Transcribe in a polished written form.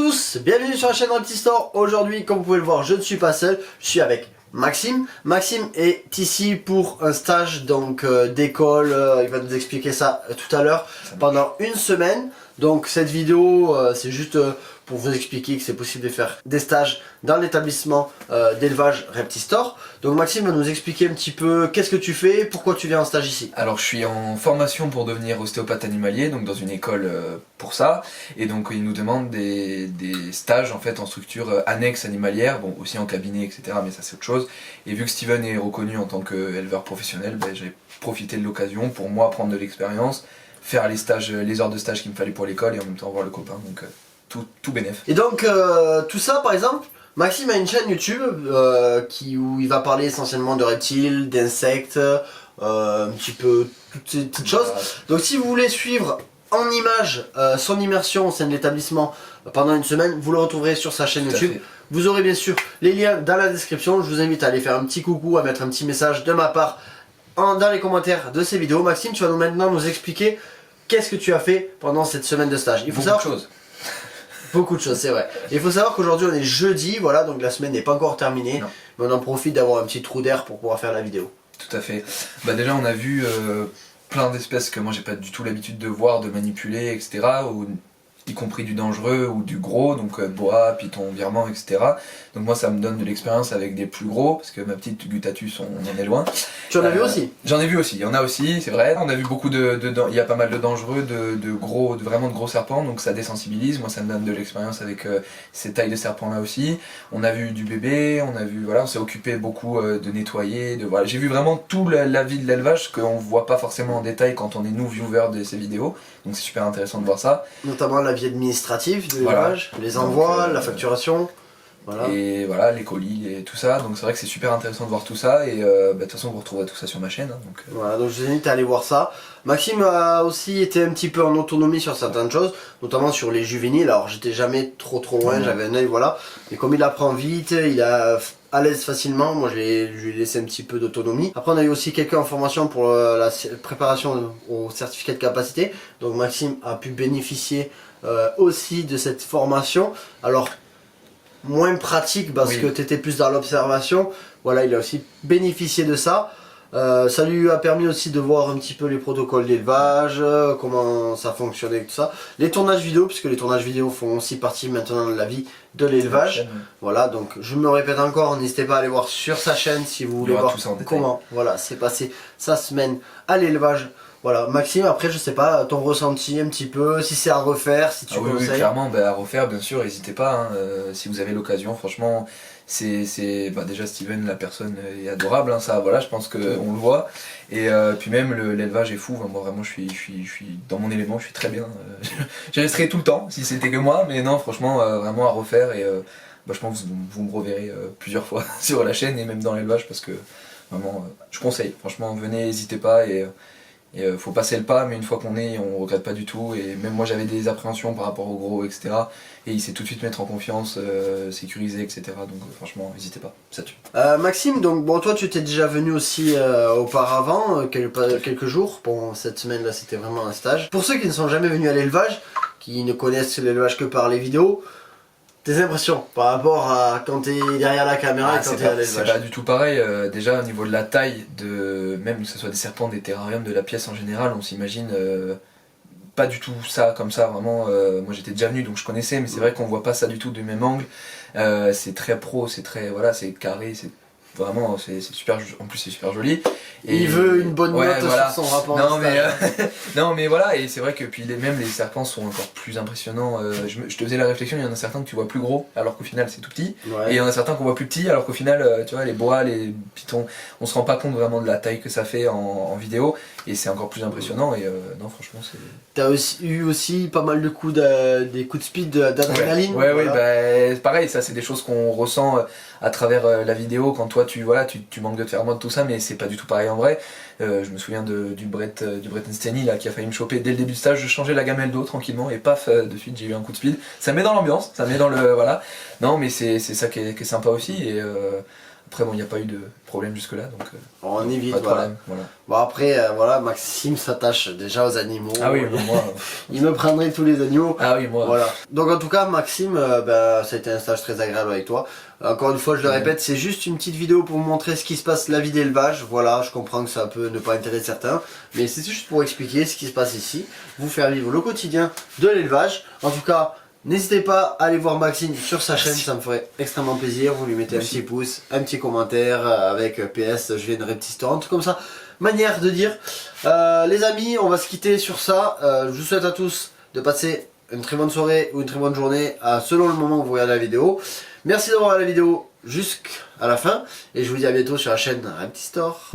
tous, bienvenue sur la chaîne Reptistore. Aujourd'hui, comme vous pouvez le voir, je ne suis pas seul, je suis avec Maxime. Maxime est ici pour un stage donc d'école, il va nous expliquer ça tout à l'heure, pendant une semaine. Donc cette vidéo, c'est juste pour vous expliquer que c'est possible de faire des stages dans l'établissement d'élevage Reptistore. Donc Maxime va nous expliquer un petit peu qu'est-ce que tu fais, pourquoi tu viens en stage ici. Alors je suis en formation pour devenir ostéopathe animalier, donc dans une école pour ça, et donc il nous demande des stages en fait en structure annexe animalière, bon aussi en cabinet etc, mais ça c'est autre chose. Et vu que Steven est reconnu en tant qu'éleveur professionnel, j'ai profité de l'occasion pour moi prendre de l'expérience, faire les stages, les heures de stage qu'il me fallait pour l'école et en même temps voir le copain, donc tout bénef. Et donc tout ça par exemple, Maxime a une chaîne YouTube où il va parler essentiellement de reptiles, d'insectes, un petit peu toutes ces petites choses. Donc si vous voulez suivre en images son immersion au sein de l'établissement pendant une semaine, vous le retrouverez sur sa chaîne YouTube. Vous aurez bien sûr les liens dans la description. Je vous invite à aller faire un petit coucou, à mettre un petit message de ma part dans les commentaires de ces vidéos. Maxime, tu vas maintenant nous expliquer qu'est-ce que tu as fait pendant cette semaine de stage. Il faut savoir beaucoup de choses, c'est vrai. Il faut savoir qu'aujourd'hui on est jeudi, voilà, donc la semaine n'est pas encore terminée. Non. Mais on en profite d'avoir un petit trou d'air pour pouvoir faire la vidéo. Tout à fait. Bah déjà on a vu plein d'espèces que moi j'ai pas du tout l'habitude de voir, de manipuler, etc. Y compris du dangereux ou du gros, donc boa, python, birman, etc. Donc moi ça me donne de l'expérience avec des plus gros, parce que ma petite Gutatus on en est loin. Tu en as vu aussi? J'en ai vu aussi, il y en a aussi, c'est vrai. On a vu beaucoup il y a pas mal de dangereux, vraiment de gros serpents, donc ça désensibilise. Moi ça me donne de l'expérience avec ces tailles de serpents là aussi. On a vu du bébé, on a vu, voilà, on s'est occupé beaucoup de nettoyer, voilà. J'ai vu vraiment tout la vie de l'élevage qu'on voit pas forcément en détail quand on est nous viewers de ces vidéos, donc c'est super intéressant de voir ça. Notamment la vie administrative de l'élevage, voilà. Les envois, la facturation. Voilà. Et voilà, les colis et tout ça, donc c'est vrai que c'est super intéressant de voir tout ça, et de toute façon vous retrouverez tout ça sur ma chaîne. Hein, donc, Voilà, donc je vous invite à aller voir ça. Maxime a aussi été un petit peu en autonomie sur certaines choses, notamment sur les juvéniles. Alors j'étais jamais trop loin, j'avais un œil, voilà. Mais comme il apprend vite, il est à l'aise facilement, moi je lui ai laissé un petit peu d'autonomie. Après on a eu aussi quelqu'un en formation pour la préparation au certificat de capacité. Donc Maxime a pu bénéficier aussi de cette formation. Alors moins pratique parce que tu étais plus dans l'observation, voilà, il a aussi bénéficié de ça. Ça lui a permis aussi de voir un petit peu les protocoles d'élevage, comment ça fonctionnait, tout ça. Les tournages vidéo, puisque les tournages vidéo font aussi partie maintenant de la vie de l'élevage. Voilà, donc je me répète encore, n'hésitez pas à aller voir sur sa chaîne si vous voulez voir comment voilà, s'est passé sa semaine à l'élevage. Voilà, Maxime, après je sais pas, ton ressenti un petit peu, si c'est à refaire, si tu conseilles. Oui, clairement, à refaire bien sûr, n'hésitez pas, hein, si vous avez l'occasion, franchement, déjà Steven, la personne est adorable, hein, ça voilà, je pense qu'on le voit, et puis même l'élevage est fou, moi vraiment je suis dans mon élément, je suis très bien, je resterai tout le temps si c'était que moi, mais non franchement vraiment à refaire, et je pense que vous me reverrez plusieurs fois sur la chaîne et même dans l'élevage, parce que vraiment je conseille, franchement venez, n'hésitez pas, et faut passer le pas, mais une fois qu'on est, on regrette pas du tout. Et même moi j'avais des appréhensions par rapport au gros, etc. Et il sait tout de suite mettre en confiance, sécuriser, etc. Donc franchement, n'hésitez pas, ça tue. Maxime, donc bon, toi tu t'es déjà venu aussi auparavant, quelques jours. Bon, cette semaine là c'était vraiment un stage. Pour ceux qui ne sont jamais venus à l'élevage, qui ne connaissent l'élevage que par les vidéos, tes impressions par rapport à quand t'es derrière la caméra et quand t'es à l'élevage? C'est pas du tout pareil, déjà au niveau de la taille, même que ce soit des serpents, des terrariums, de la pièce en général, on s'imagine pas du tout ça comme ça, vraiment, moi j'étais déjà venu donc je connaissais, mais c'est vrai qu'on voit pas ça du tout du même angle, c'est très pro, c'est très, voilà, c'est carré, c'est vraiment, c'est super, en plus c'est super joli. Et il veut une bonne note sur son rapport. Non mais voilà, et c'est vrai que puis même les serpents sont encore plus impressionnants. Je te faisais la réflexion, il y en a certains que tu vois plus gros alors qu'au final c'est tout petit, et il y en a certains qu'on voit plus petits alors qu'au final tu vois, les boas, les pythons, on se rend pas compte vraiment de la taille que ça fait en vidéo, et c'est encore plus impressionnant, et non franchement c'est... T'as eu aussi pas mal de coups des coups de speed, d'adrénaline. Ouais, voilà. Pareil, ça c'est des choses qu'on ressent à travers la vidéo quand toi tu manques de te faire mode tout ça, mais c'est pas du tout pareil en vrai. Je me souviens du Brett Steny là qui a failli me choper dès le début du stage. Je changeais la gamelle d'eau tranquillement et paf, de suite j'ai eu un coup de speed. Ça met dans l'ambiance, ça met dans le, voilà. Non mais c'est ça qui est sympa aussi, et Après, bon, il n'y a pas eu de problème jusque-là, donc On évite, pas de voilà. problème. Voilà. Bon après, voilà, Maxime s'attache déjà aux animaux. Ah oui, bon, moi. Il me prendrait tous les animaux. Ah oui, moi. Voilà. Donc en tout cas, Maxime, ça a été un stage très agréable avec toi. Encore une fois, je le répète, c'est juste une petite vidéo pour vous montrer ce qui se passe, la vie d'élevage. Voilà, je comprends que ça peut ne pas intéresser certains, mais c'est juste pour expliquer ce qui se passe ici, vous faire vivre le quotidien de l'élevage. En tout cas, n'hésitez pas à aller voir Maxime sur sa chaîne, ça me ferait extrêmement plaisir. Vous lui mettez un petit pouce, un petit commentaire avec PS, je viendrai petit store, un truc comme ça. Manière de dire. Les amis, on va se quitter sur ça. Je vous souhaite à tous de passer une très bonne soirée ou une très bonne journée selon le moment où vous regardez la vidéo. Merci d'avoir regardé la vidéo jusqu'à la fin et je vous dis à bientôt sur la chaîne Un Petit Store.